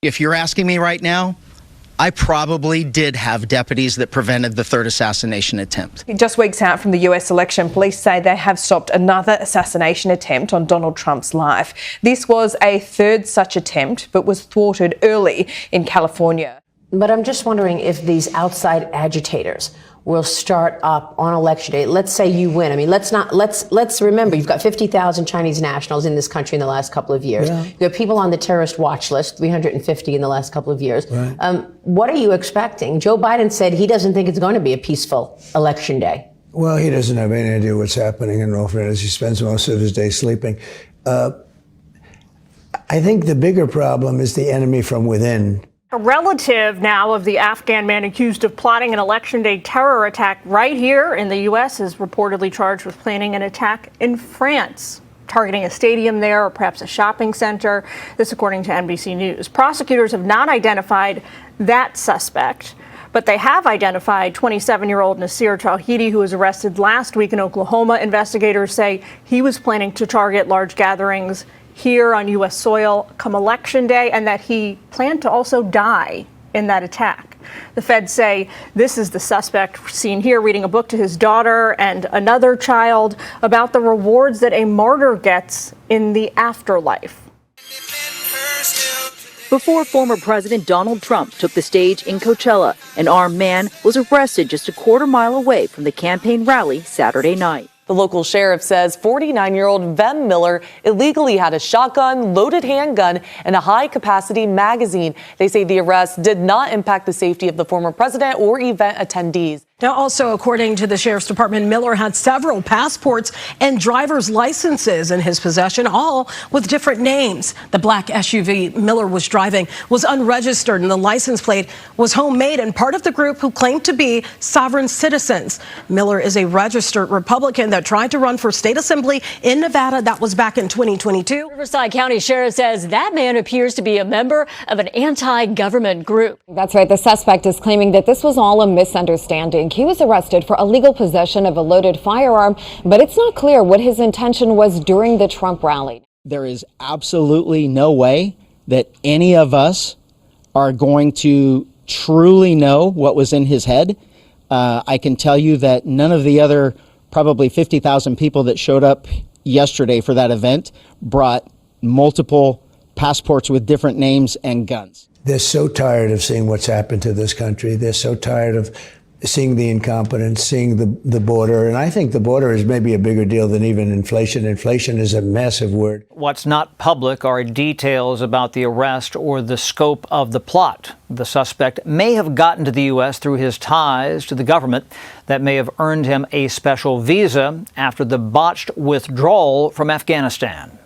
If you're asking me right now, I probably did have deputies that prevented the third assassination attempt. Just weeks out from the US election, police say they have stopped another assassination attempt on Donald Trump's life. This was a third such attempt, but was thwarted early in California. But I'm just wondering if these outside agitators will start up on election day. Let's say you win. I mean, let's remember, you've got 50,000 Chinese nationals in this country in the last couple of years. Yeah. You have people on the terrorist watch list, 350 in the last couple of years. Right. What are you expecting? Joe Biden said he doesn't think it's going to be a peaceful election day. Well, he doesn't have any idea what's happening in all fairness. He spends most of his day sleeping. I think the bigger problem is the enemy from within. A relative now of the Afghan man accused of plotting an election day terror attack right here in the U.S. is reportedly charged with planning an attack in France, targeting a stadium there or perhaps a shopping center. This according to NBC News. Prosecutors have not identified that suspect, but they have identified 27-year-old Nasir Tawhidi, who was arrested last week in Oklahoma. Investigators say he was planning to target large gatherings here on U.S. soil come election day, and that he planned to also die in that attack. The feds say this is the suspect seen here reading a book to his daughter and another child about the rewards that a martyr gets in the afterlife. Before former President Donald Trump took the stage in Coachella, an armed man was arrested just a quarter-mile away from the campaign rally Saturday night. The local sheriff says 49-year-old Vem Miller illegally had a shotgun, loaded handgun, and a high-capacity magazine. They say the arrest did not impact the safety of the former president or event attendees. Now, also, according to the sheriff's department, Miller had several passports and driver's licenses in his possession, all with different names. The black SUV Miller was driving was unregistered, and the license plate was homemade and part of the group who claimed to be sovereign citizens. Miller is a registered Republican that tried to run for state assembly in Nevada. That was back in 2022. Riverside County Sheriff says that man appears to be a member of an anti-government group. That's right. The suspect is claiming that this was all a misunderstanding. He was arrested for illegal possession of a loaded firearm, but it's not clear what his intention was during the Trump rally. There is absolutely no way that any of us are going to truly know what was in his head. I can tell you that none of the other probably 50,000 people that showed up yesterday for that event brought multiple passports with different names and guns. They're so tired of seeing what's happened to this country. They're so tired of seeing the incompetence, seeing the border. And I think the border is maybe a bigger deal than even inflation. Inflation is a massive word. What's not public are details about the arrest or the scope of the plot. The suspect may have gotten to the U.S. through his ties to the government that may have earned him a special visa after the botched withdrawal from Afghanistan.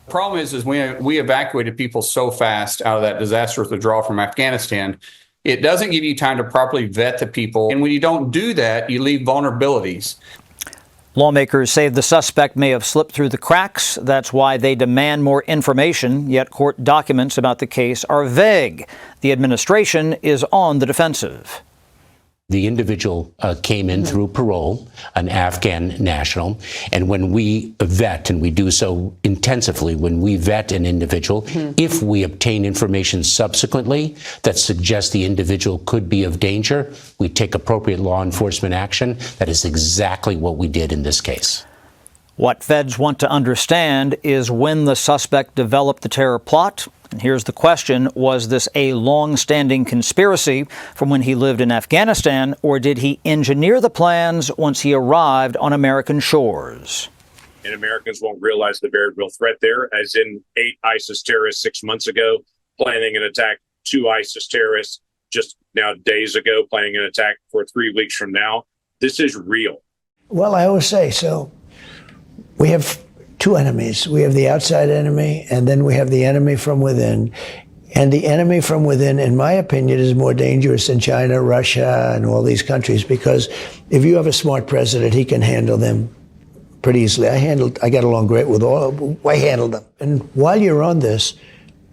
The problem is we evacuated people so fast out of that disastrous withdrawal from Afghanistan. It doesn't give you time to properly vet the people. And when you don't do that, you leave vulnerabilities. Lawmakers say the suspect may have slipped through the cracks. That's why they demand more information. Yet court documents about the case are vague. The administration is on the defensive. The individual came in through parole, an Afghan national. And when we vet, and we do so intensively, when we vet an individual, if we obtain information subsequently that suggests the individual could be of danger, we take appropriate law enforcement action. That is exactly what we did in this case. What feds want to understand is when the suspect developed the terror plot. And here's the question. Was this a long-standing conspiracy from when he lived in Afghanistan, or did he engineer the plans once he arrived on American shores? And Americans won't realize the very real threat there, as in 8 ISIS terrorists 6 months ago, planning an attack, 2 ISIS terrorists just now days ago, planning an attack for 3 weeks from now. This is real. Well, I always say, so we have 2 enemies. We have the outside enemy, and then we have the enemy from within. And the enemy from within, in my opinion, is more dangerous than China, Russia, and all these countries, because if you have a smart president, he can handle them pretty easily. I got along great with all. I handled them. And while you're on this,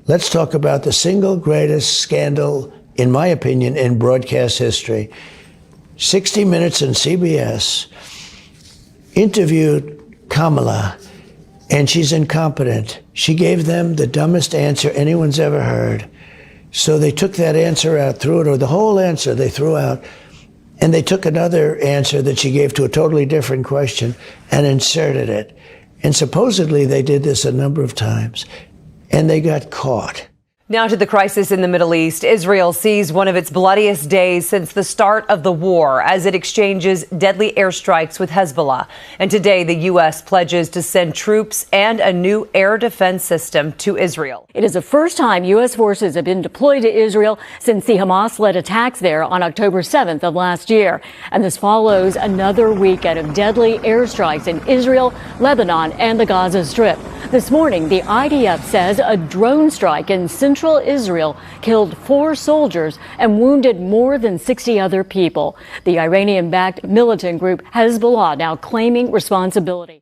let's talk about the single greatest scandal, in my opinion, in broadcast history. 60 Minutes and CBS interviewed Kamala, and she's incompetent. She gave them the dumbest answer anyone's ever heard. So they took that answer out, threw it, or the whole answer they threw out, and they took another answer that she gave to a totally different question and inserted it. And supposedly they did this a number of times, and they got caught. Now to the crisis in the Middle East. Israel sees one of its bloodiest days since the start of the war as it exchanges deadly airstrikes with Hezbollah. And today, the U.S. pledges to send troops and a new air defense system to Israel. It is the first time U.S. forces have been deployed to Israel since the Hamas-led attacks there on October 7th of last year. And this follows another weekend of deadly airstrikes in Israel, Lebanon, and the Gaza Strip. This morning, the IDF says a drone strike in central Israel killed 4 soldiers and wounded more than 60 other people. The Iranian-backed militant group Hezbollah now claiming responsibility.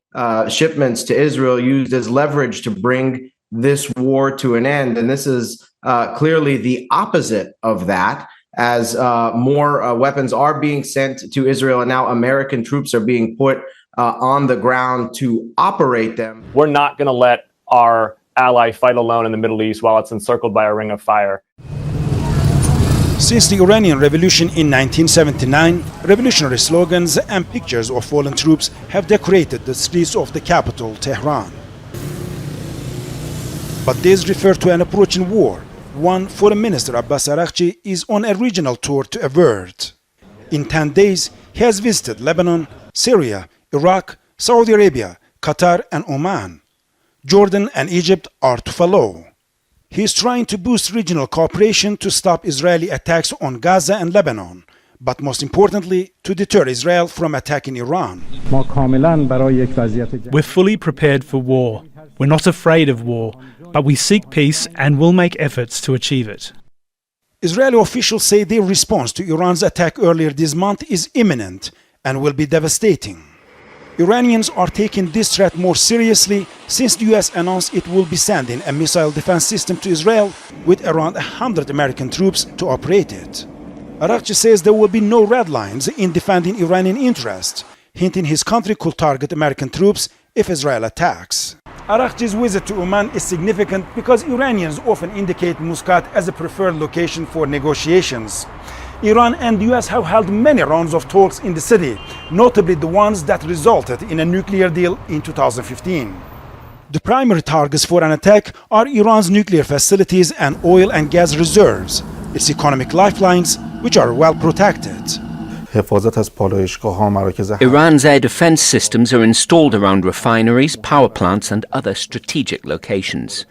Shipments to Israel used as leverage to bring this war to an end. And this is clearly the opposite of that, as more weapons are being sent to Israel, and now American troops are being put on the ground to operate them. We're not going to let our ally fight alone in the Middle East while it's encircled by a ring of fire. Since the Iranian Revolution in 1979, revolutionary slogans and pictures of fallen troops have decorated the streets of the capital, Tehran. But these refer to an approaching war, one Foreign Minister Abbas Araghchi is on a regional tour to avert. In 10 days, he has visited Lebanon, Syria, Iraq, Saudi Arabia, Qatar, and Oman. Jordan and Egypt are to follow. He is trying to boost regional cooperation to stop Israeli attacks on Gaza and Lebanon, but most importantly, to deter Israel from attacking Iran. We're fully prepared for war. We're not afraid of war, but we seek peace and will make efforts to achieve it. Israeli officials say their response to Iran's attack earlier this month is imminent and will be devastating. Iranians are taking this threat more seriously since the US announced it will be sending a missile defense system to Israel with around 100 American troops to operate it. Araghchi says there will be no red lines in defending Iranian interests, hinting his country could target American troops if Israel attacks. Araghchi's visit to Oman is significant because Iranians often indicate Muscat as a preferred location for negotiations. Iran and the US have held many rounds of talks in the city, notably the ones that resulted in a nuclear deal in 2015. The primary targets for an attack are Iran's nuclear facilities and oil and gas reserves, its economic lifelines, which are well protected. Iran's air defense systems are installed around refineries, power plants, and other strategic locations.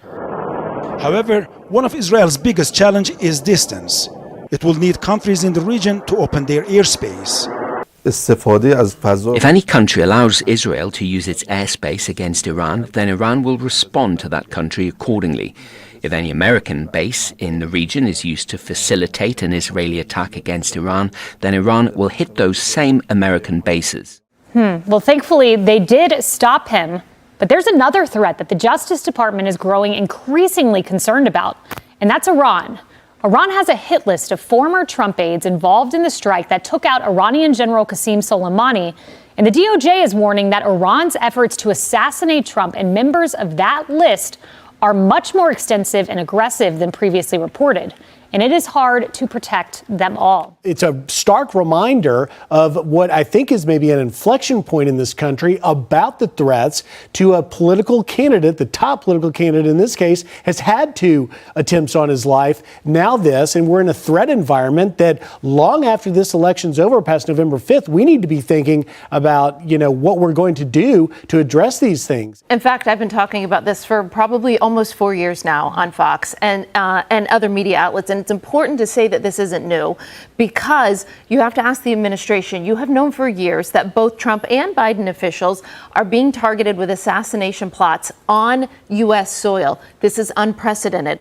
However, one of Israel's biggest challenges is distance. It will need countries in the region to open their airspace. If any country allows Israel to use its airspace against Iran, then Iran will respond to that country accordingly. If any American base in the region is used to facilitate an Israeli attack against Iran, then Iran will hit those same American bases. Well, thankfully, they did stop him. But there's another threat that the Justice Department is growing increasingly concerned about, and that's Iran. Iran has a hit list of former Trump aides involved in the strike that took out Iranian General Qasem Soleimani. And the DOJ is warning that Iran's efforts to assassinate Trump and members of that list are much more extensive and aggressive than previously reported. And it is hard to protect them all. It's a stark reminder of what I think is maybe an inflection point in this country about the threats to a political candidate. The top political candidate in this case has had 2 attempts on his life. Now this, and we're in a threat environment that long after this election's over, past November 5th, we need to be thinking about, what we're going to do to address these things. In fact, I've been talking about this for probably almost 4 years now on Fox and other media outlets. And it's important to say that this isn't new because you have to ask the administration. You have known for years that both Trump and Biden officials are being targeted with assassination plots on U.S. soil. This is unprecedented.